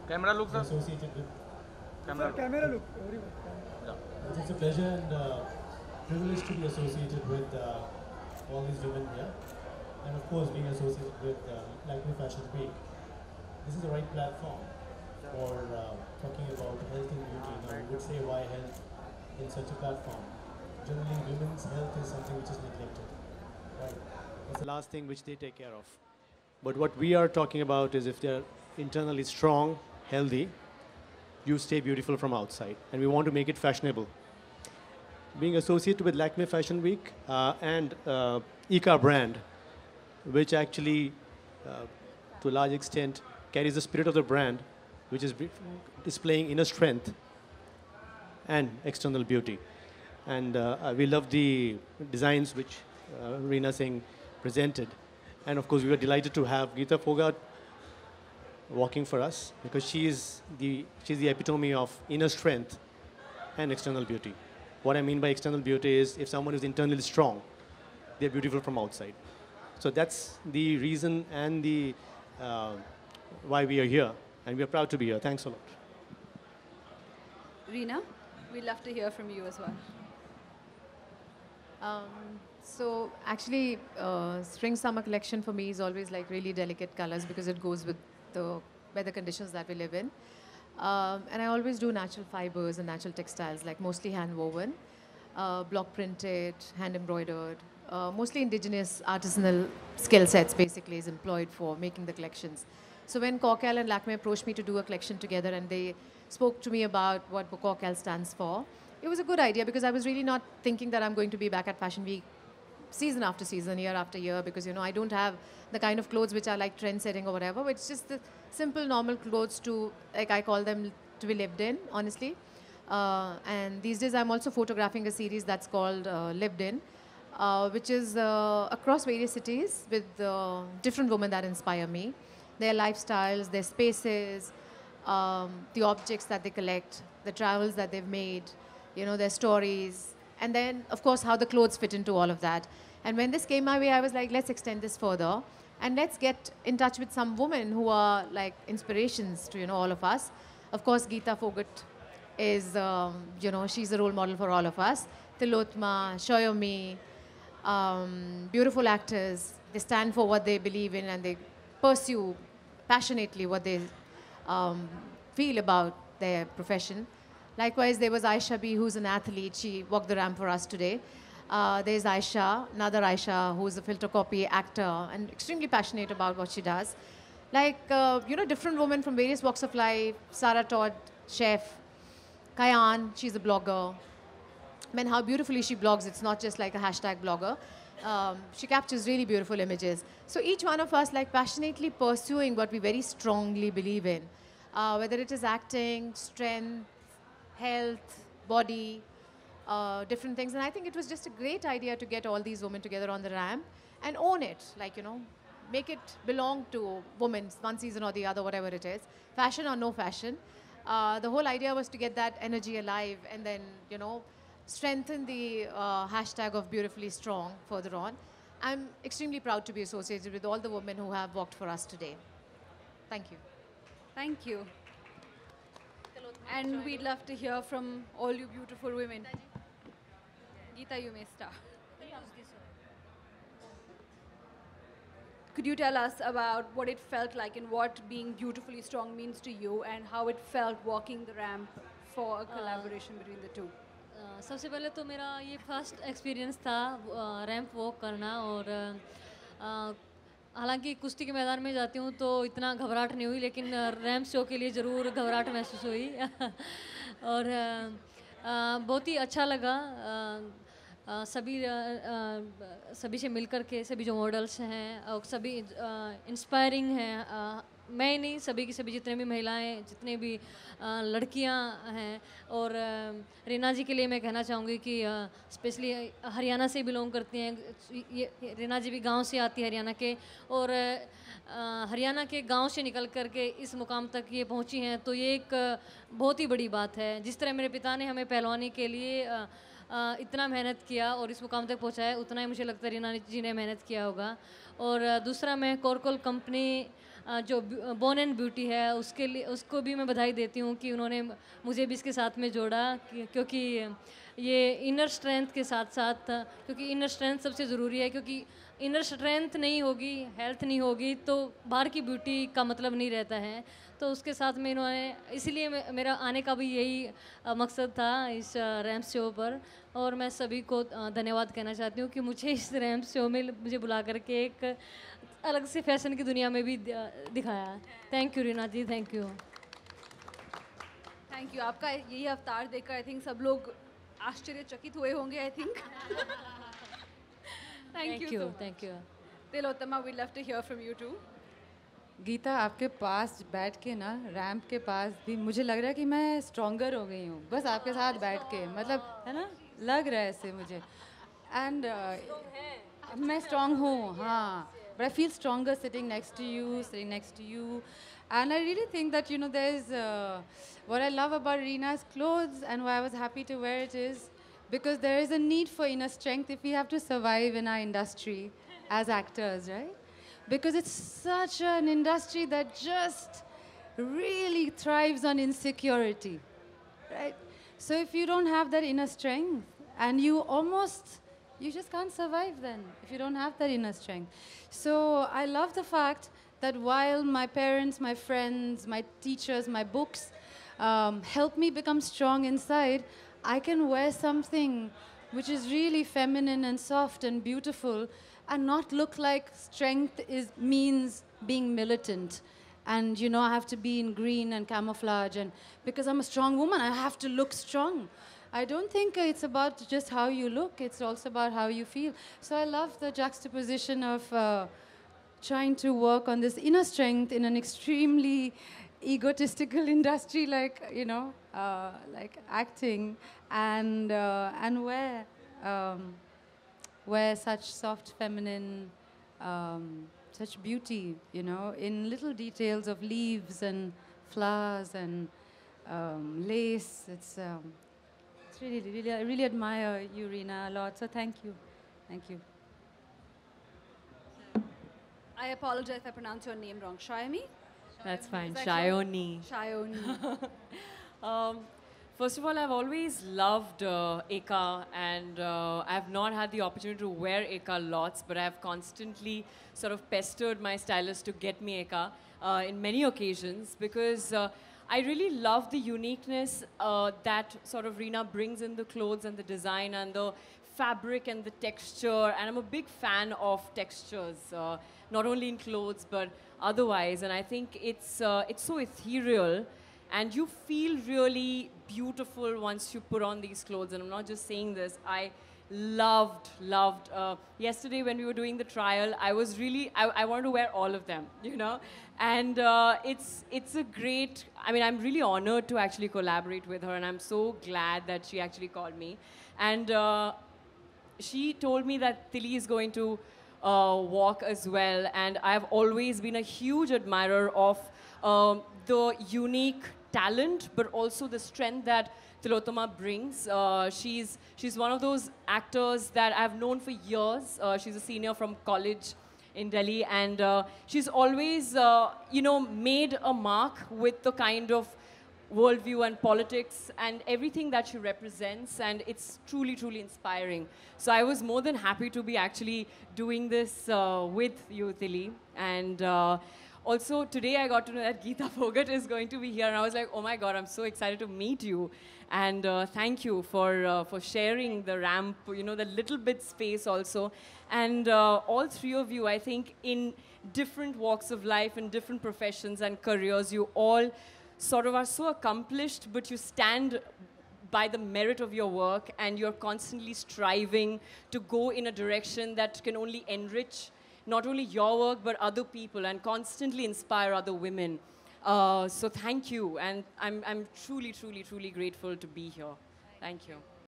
Camera look, sir. Associated with. Camera look. It's a pleasure and privilege to be associated with all these women here, and of course being associated with Lakme Fashion Week. This is the right platform for talking about health and beauty. Now, you would say why health in such a platform? Generally, women's health is something which is neglected, right? It's the last thing which they take care of. But what we are talking about is if they're internally strong, healthy, you stay beautiful from outside. And we want to make it fashionable. Being associated with Lakme Fashion Week and Ika brand, which actually, to a large extent, carries the spirit of the brand, which is displaying inner strength and external beauty. And we love the designs which Reena Singh presented. And of course, we were delighted to have Geeta Phogat walking for us because she's the epitome of inner strength and external beauty. What I mean by external beauty is if someone is internally strong, they're beautiful from outside. So that's the reason and the why we are here, and we are proud to be here. Thanks a lot. Reena, we'd love to hear from you as well. So actually, spring summer collection for me is always like really delicate colors because it goes with the weather conditions that we live in. And I always do natural fibers and natural textiles, like mostly hand woven, block printed, hand embroidered, mostly indigenous artisanal skill sets basically is employed for making the collections. So when Corcal and Lakme approached me to do a collection together and they spoke to me about what Corcal stands for, it was a good idea because I was really not thinking that I'm going to be back at Fashion Week season after season, year after year, because, you know, I don't have the kind of clothes which are like trend setting or whatever. It's just the simple, normal clothes to, like I call them, to be lived in, honestly. And these days I'm also photographing a series that's called Lived In, which is across various cities with different women that inspire me. Their lifestyles, their spaces, the objects that they collect, the travels that they've made, you know, their stories, and then, of course, how the clothes fit into all of that. And when this came my way, I was like, let's extend this further, and let's get in touch with some women who are like inspirations to, you know, all of us. Of course, Geeta Phogat is, you know, she's a role model for all of us. Tilotma, Shoyomi, beautiful actors. They stand for what they believe in and they pursue passionately what they feel about their profession. Likewise, there was Aisha B, who's an athlete. She walked the ramp for us today. There's Aisha, another Aisha, who's a filter copy actor and extremely passionate about what she does. Like, you know, different women from various walks of life. Sarah Todd, chef. Kayan, she's a blogger. I mean, how beautifully she blogs. It's not just like a hashtag blogger. She captures really beautiful images. So each one of us, like, passionately pursuing what we very strongly believe in, whether it is acting, strength, health, body, different things. And I think it was just a great idea to get all these women together on the ramp and own it. Like, you know, make it belong to women, one season or the other, whatever it is, fashion or no fashion. The whole idea was to get that energy alive and then, you know, strengthen the hashtag of beautifully strong further on. I'm extremely proud to be associated with all the women who have walked for us today. Thank you. Thank you. And we'd love to hear from all you beautiful women. Geeta, you may start. Could you tell us about what it felt like and what being beautifully strong means to you and how it felt walking the ramp for a collaboration between the two? सबसे पहले तो मेरा ये first experience था ramp walk करना और हालांकि कुश्ती के मैदान में जाती हूँ तो इतना घबराहट नहीं हुई लेकिन रैंप शो के लिए ज़रूर घबराहट महसूस हुई और बहुत ही अच्छा लगा सभी से मिलकर के सभी जो मॉडल्स हैं और सभी इंस्पायरिंग हैं मैं ही नहीं सभी की सभी जितने भी महिलाएं जितने भी लड़कियां हैं और रीना जी के लिए मैं कहना चाहूँगी कि स्पेशली हरियाणा से बिलोंग करती हैं ये रीना जी भी गांव से आती है हरियाणा के और हरियाणा के गांव से निकल कर के इस मुकाम तक ये पहुंची हैं तो ये एक बहुत ही बड़ी बात है जिस तरह मेरे पिता ने हमें पहलवानी के लिए इतना मेहनत किया और इस मुकाम तक पहुंचाया उतना ही मुझे लगता है रीना जी ने मेहनत किया होगा और दूसरा मैं कोरकोल कंपनी जो बोर्न एंड ब्यूटी है उसके लिए उसको भी मैं बधाई देती हूँ कि उन्होंने मुझे भी इसके साथ में जोड़ा क्योंकि ये इनर स्ट्रेंथ के साथ साथ क्योंकि इनर स्ट्रेंथ सबसे ज़रूरी है क्योंकि इनर स्ट्रेंथ नहीं होगी हेल्थ नहीं होगी तो बाहर की ब्यूटी का मतलब नहीं रहता है तो उसके साथ में इन्होंने इसीलिए मेरा आने का भी यही मकसद था इस रैम्प शो पर और मैं सभी को धन्यवाद कहना चाहती हूँ कि मुझे इस रैम्प शो में मुझे बुला करके एक अलग से फैशन की दुनिया में भी दिखाया। Thank you Reena ji, thank you. Thank you. आपका यही अवतार देखकर आई थिंक सब लोग आश्चर्यचकित हुए होंगे I think. Thank you, thank you. Tilottama, we love to hear from you too. Geeta, आपके पास बैठ के ना रैंप के पास भी मुझे लग रहा है कि मैं स्ट्रॉन्गर हो गई हूँ बस आपके साथ बैठ के, मतलब है ना, लग रहा है ऐसे मुझे। एंड मैं स्ट्रॉन्ग हूँ, हाँ, but I feel stronger sitting next to you. And I really think that, you know, there's what I love about Reena's clothes and why I was happy to wear it is because there is a need for inner strength if we have to survive in our industry as actors, right? Because it's such an industry that just really thrives on insecurity, right? So if you don't have that inner strength and you just can't survive then if you don't have that inner strength. So I love the fact that while my parents, my friends, my teachers, my books help me become strong inside, I can wear something which is really feminine and soft and beautiful and not look like strength means being militant. And, you know, I have to be in green and camouflage. And because I'm a strong woman, I have to look strong. I don't think it's about just how you look. It's also about how you feel. So I love the juxtaposition of trying to work on this inner strength in an extremely egotistical industry like, you know, like acting and wear such soft feminine such beauty, you know, in little details of leaves and flowers and lace. It's really, really, I really admire you, Reena, a lot. So thank you. Thank you. I apologize if I pronounce your name wrong. Shayami? That's fine. Is that Shayoni. Shayoni. First of all, I've always loved Eka, and I've not had the opportunity to wear Eka lots, but I've constantly sort of pestered my stylist to get me Eka in many occasions because I really love the uniqueness that sort of Reena brings in the clothes and the design and the fabric and the texture, and I'm a big fan of textures, not only in clothes but otherwise, and I think it's so ethereal. And you feel really beautiful once you put on these clothes. And I'm not just saying this. I loved. Yesterday when we were doing the trial, I was really, I wanted to wear all of them, you know. And it's a great, I mean, I'm really honored to actually collaborate with her. And I'm so glad that she actually called me. And she told me that Tili is going to walk as well. And I've always been a huge admirer of the unique talent, but also the strength that Tilottama brings. She's one of those actors that I've known for years. She's a senior from college in Delhi, and she's always, you know, made a mark with the kind of worldview and politics and everything that she represents, and it's truly, truly inspiring. So I was more than happy to be actually doing this with you, Tili, and also, today I got to know that Geeta Phogat is going to be here, and I was like, oh my God, I'm so excited to meet you. And thank you for sharing the ramp, you know, the little bit space also. And all three of you, I think, in different walks of life, in different professions and careers, you all sort of are so accomplished, but you stand by the merit of your work, and you're constantly striving to go in a direction that can only enrich not only your work, but other people, and constantly inspire other women. So thank you, and I'm truly, truly, truly grateful to be here. Thank you.